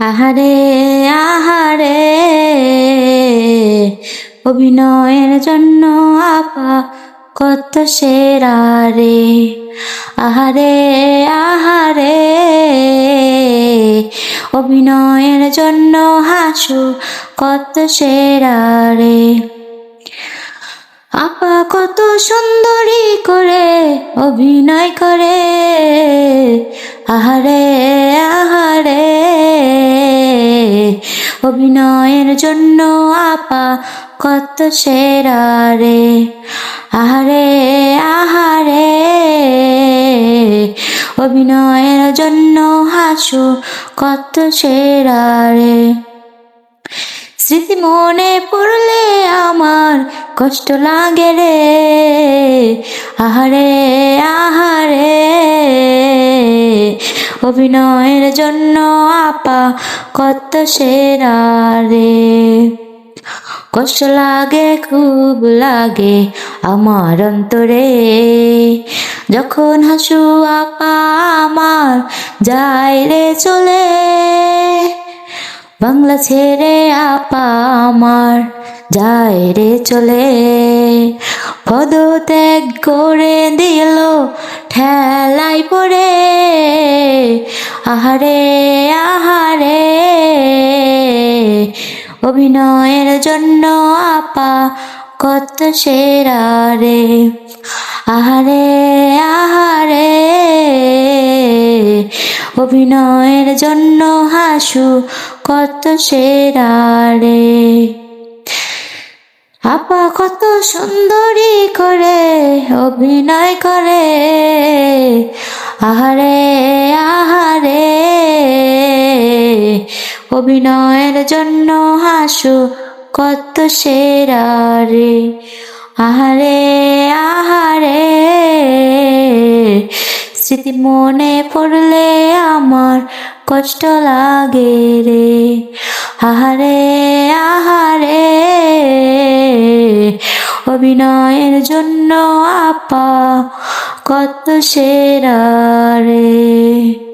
আহারে আহারে অভিনয়ের জন্য আপা কত সেরা রে। আহারে আহারে অভিনয়ের জন্য হাসু কত সেরা রে। আপা কত সুন্দরী করে অভিনয় করে। আহারে আহারে অভিনয়ের জন্য আপা কত সেরা রে। আহারে আহারে অভিনয়ের জন্য হাসু কত সেরা রে। স্মৃতি মনে পড়লে আমার কষ্ট লাগে রে। আহারে আহারে অভিনয়ের জন্য আপা কত সেরা রে। কষ্ট লাগে খুব লাগে আমার অন্তরে, যখন হাসু আপা আমার যায় রে চলে। বাংলা ছেড়ে আপা আমার যায় রে চলে। পদত্যাগ করে দিল ঠেলায় পড়ে। আহারে আহারে অভিনয়ের জন্য আপা কত সেরা রে। আহারে আহারে অভিনয়ের জন্য হাসু কত সেরা রে। আপা কত সুন্দরী করে অভিনয় করে। আহারে আহারে অভিনয়ের জন্য হাসু কত সেরা রে। আহারে আহারে স্মৃতি মনে পড়লে আমার কষ্ট লাগে রে। আহারে আহারে অভিনয়ের জন্য আপা কত সেরা রে।